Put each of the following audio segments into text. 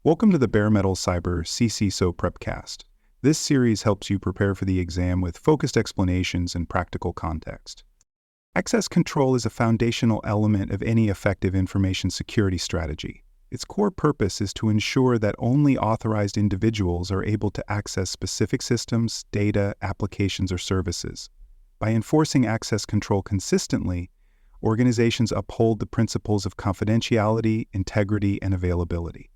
Welcome to the Bare Metal Cyber CCISO Prepcast. This series helps you prepare for the exam with focused explanations and practical context. Access control is a foundational element of any effective information security strategy. Its core purpose is to ensure that only authorized individuals are able to access specific systems, data, applications, or services. By enforcing access control consistently, organizations uphold the principles of confidentiality, integrity, and availability.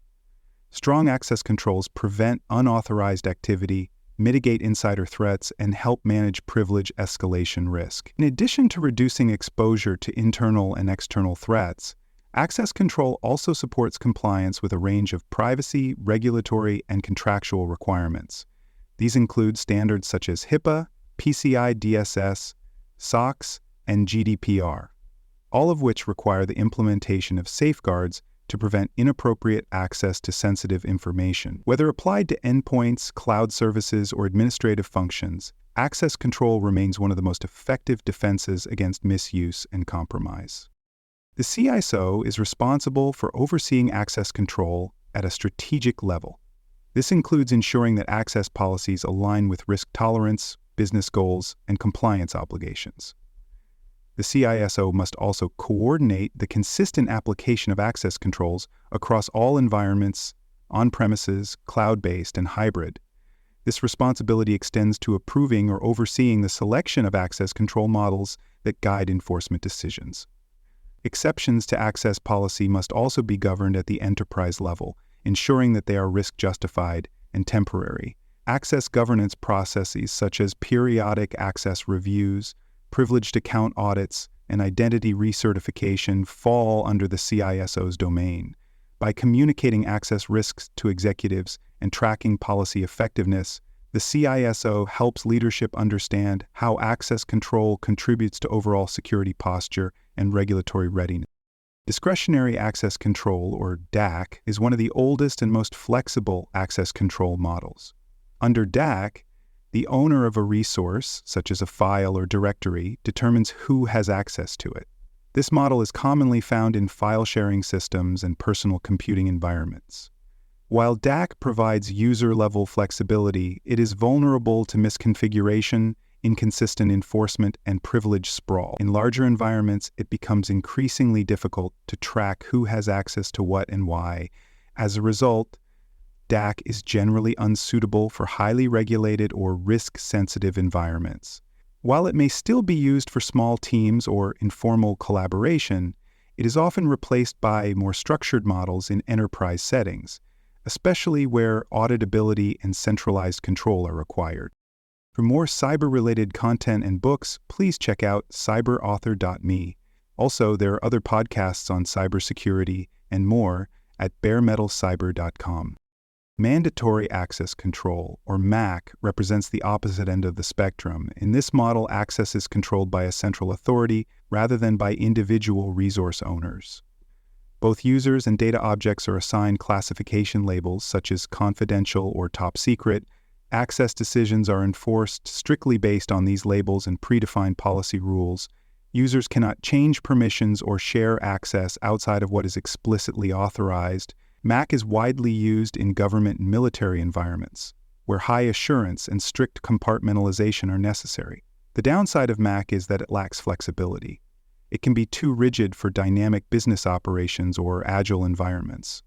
Strong access controls prevent unauthorized activity, mitigate insider threats, and help manage privilege escalation risk. In addition to reducing exposure to internal and external threats, access control also supports compliance with a range of privacy, regulatory, and contractual requirements. These include standards such as HIPAA, PCI DSS, SOX, and GDPR, all of which require the implementation of safeguards to prevent inappropriate access to sensitive information. Whether applied to endpoints, cloud services, or administrative functions, access control remains one of the most effective defenses against misuse and compromise. The CISO is responsible for overseeing access control at a strategic level. This includes ensuring that access policies align with risk tolerance, business goals, and compliance obligations. The CISO must also coordinate the consistent application of access controls across all environments, on-premises, cloud-based, and hybrid. This responsibility extends to approving or overseeing the selection of access control models that guide enforcement decisions. Exceptions to access policy must also be governed at the enterprise level, ensuring that they are risk-justified and temporary. Access governance processes such as periodic access reviews, privileged account audits, and identity recertification fall under the CISO's domain. By communicating access risks to executives and tracking policy effectiveness, the CISO helps leadership understand how access control contributes to overall security posture and regulatory readiness. Discretionary Access Control, or DAC, is one of the oldest and most flexible access control models. Under DAC, the owner of a resource, such as a file or directory, determines who has access to it. This model is commonly found in file-sharing systems and personal computing environments. While DAC provides user-level flexibility, it is vulnerable to misconfiguration, inconsistent enforcement, and privilege sprawl. In larger environments, it becomes increasingly difficult to track who has access to what and why. As a result, DAC is generally unsuitable for highly regulated or risk-sensitive environments. While it may still be used for small teams or informal collaboration, it is often replaced by more structured models in enterprise settings, especially where auditability and centralized control are required. For more cyber-related content and books, please check out cyberauthor.me. Also, there are other podcasts on cybersecurity and more at baremetalcyber.com. Mandatory Access Control, or MAC, represents the opposite end of the spectrum. In this model, access is controlled by a central authority rather than by individual resource owners. Both users and data objects are assigned classification labels such as confidential or top secret. Access decisions are enforced strictly based on these labels and predefined policy rules. Users cannot change permissions or share access outside of what is explicitly authorized. MAC is widely used in government and military environments, where high assurance and strict compartmentalization are necessary. The downside of MAC is that it lacks flexibility. It can be too rigid for dynamic business operations or agile environments.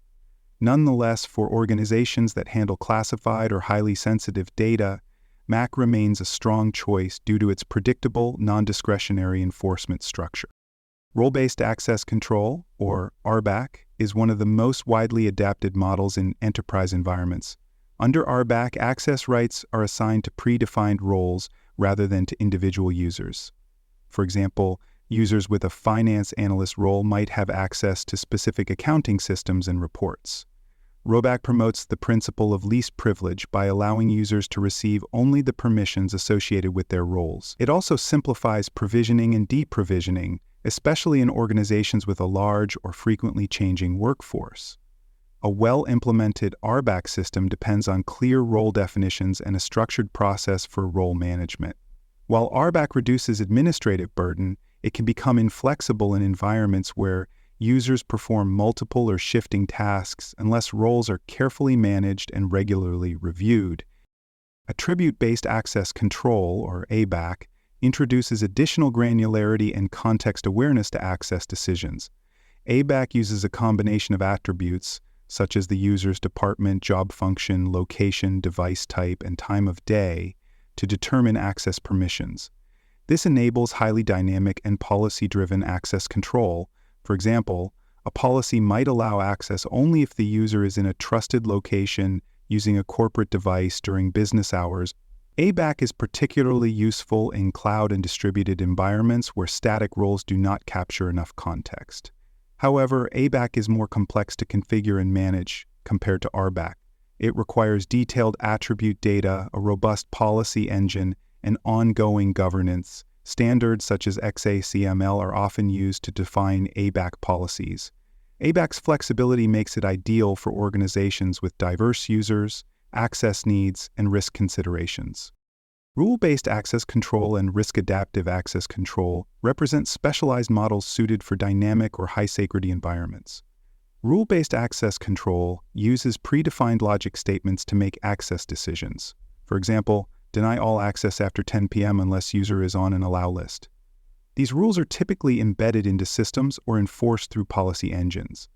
Nonetheless, for organizations that handle classified or highly sensitive data, MAC remains a strong choice due to its predictable, non-discretionary enforcement structure. Role-based access control, or RBAC, is one of the most widely adapted models in enterprise environments. Under RBAC, access rights are assigned to predefined roles rather than to individual users. For example, users with a finance analyst role might have access to specific accounting systems and reports. RBAC promotes the principle of least privilege by allowing users to receive only the permissions associated with their roles. It also simplifies provisioning and deprovisioning, especially in organizations with a large or frequently changing workforce. A well-implemented RBAC system depends on clear role definitions and a structured process for role management. While RBAC reduces administrative burden, it can become inflexible in environments where users perform multiple or shifting tasks unless roles are carefully managed and regularly reviewed. Attribute-based access control, or ABAC, introduces additional granularity and context awareness to access decisions. ABAC uses a combination of attributes, such as the user's department, job function, location, device type, and time of day, to determine access permissions. This enables highly dynamic and policy-driven access control. For example, a policy might allow access only if the user is in a trusted location using a corporate device during business hours. ABAC is particularly useful in cloud and distributed environments where static roles do not capture enough context. However, ABAC is more complex to configure and manage compared to RBAC. It requires detailed attribute data, a robust policy engine, and ongoing governance. Standards such as XACML are often used to define ABAC policies. ABAC's flexibility makes it ideal for organizations with diverse users, access needs, and risk considerations. Rule-based access control and risk-adaptive access control represent specialized models suited for dynamic or high-security environments. Rule-based access control uses predefined logic statements to make access decisions. For example, deny all access after 10 p.m. unless user is on an allow list. These rules are typically embedded into systems or enforced through policy engines.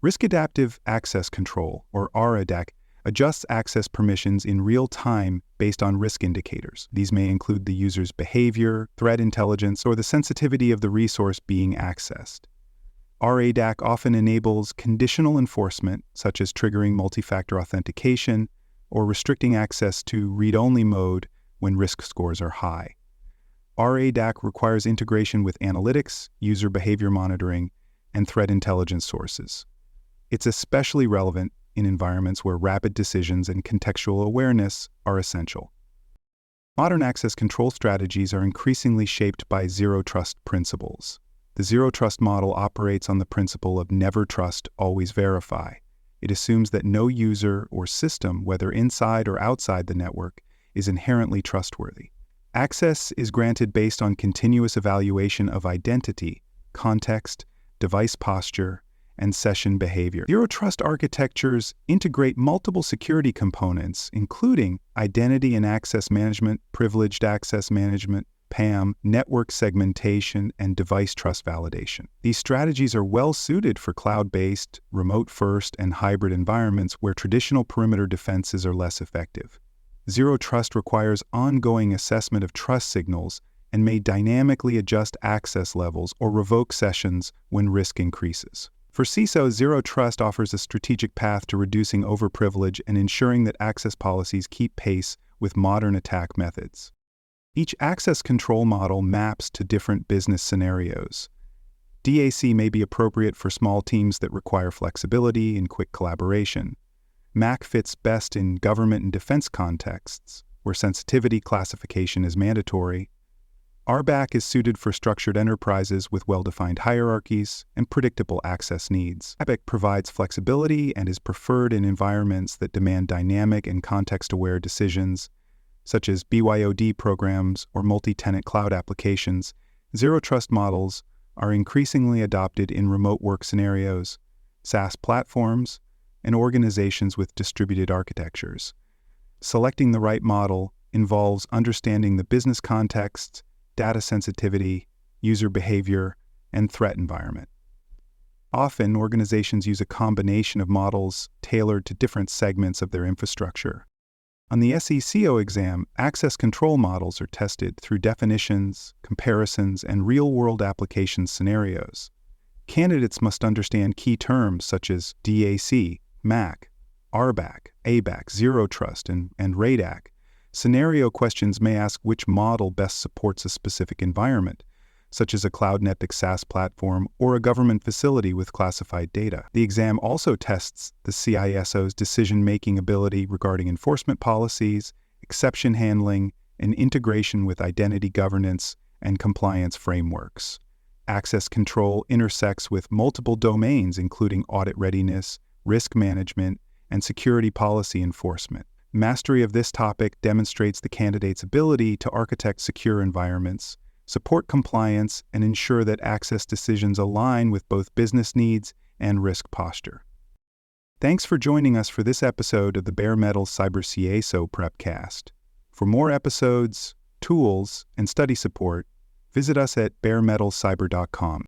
Risk-adaptive access control, or RADAC, adjusts access permissions in real time based on risk indicators. These may include the user's behavior, threat intelligence, or the sensitivity of the resource being accessed. RADAC often enables conditional enforcement, such as triggering multi-factor authentication or restricting access to read-only mode when risk scores are high. RADAC requires integration with analytics, user behavior monitoring, and threat intelligence sources. It's especially relevant in environments where rapid decisions and contextual awareness are essential. Modern access control strategies are increasingly shaped by zero-trust principles. The zero-trust model operates on the principle of never trust, always verify. It assumes that no user or system, whether inside or outside the network, is inherently trustworthy. Access is granted based on continuous evaluation of identity, context, device posture, and session behavior. Zero-trust architectures integrate multiple security components, including identity and access management, privileged access management, PAM, network segmentation, and device trust validation. These strategies are well suited for cloud-based, remote-first, and hybrid environments where traditional perimeter defenses are less effective. Zero trust requires ongoing assessment of trust signals and may dynamically adjust access levels or revoke sessions when risk increases. For CISOs, zero trust offers a strategic path to reducing overprivilege and ensuring that access policies keep pace with modern attack methods. Each access control model maps to different business scenarios. DAC may be appropriate for small teams that require flexibility and quick collaboration. MAC fits best in government and defense contexts, where sensitivity classification is mandatory. RBAC is suited for structured enterprises with well-defined hierarchies and predictable access needs. ABAC provides flexibility and is preferred in environments that demand dynamic and context-aware decisions, such as BYOD programs or multi-tenant cloud applications. Zero-trust models are increasingly adopted in remote work scenarios, SaaS platforms, and organizations with distributed architectures. Selecting the right model involves understanding the business context, data sensitivity, user behavior, and threat environment. Often, organizations use a combination of models tailored to different segments of their infrastructure. On the SCCO exam, access control models are tested through definitions, comparisons, and real-world application scenarios. Candidates must understand key terms such as DAC, MAC, RBAC, ABAC, Zero Trust, and RADAC. Scenario questions may ask which model best supports a specific environment, such as a cloud-native SaaS platform or a government facility with classified data. The exam also tests the CISO's decision-making ability regarding enforcement policies, exception handling, and integration with identity governance and compliance frameworks. Access control intersects with multiple domains, including audit readiness, risk management, and security policy enforcement. Mastery of this topic demonstrates the candidate's ability to architect secure environments, support compliance, and ensure that access decisions align with both business needs and risk posture. Thanks for joining us for this episode of the Bare Metal Cyber CISO Prepcast. For more episodes, tools, and study support, visit us at baremetalcyber.com.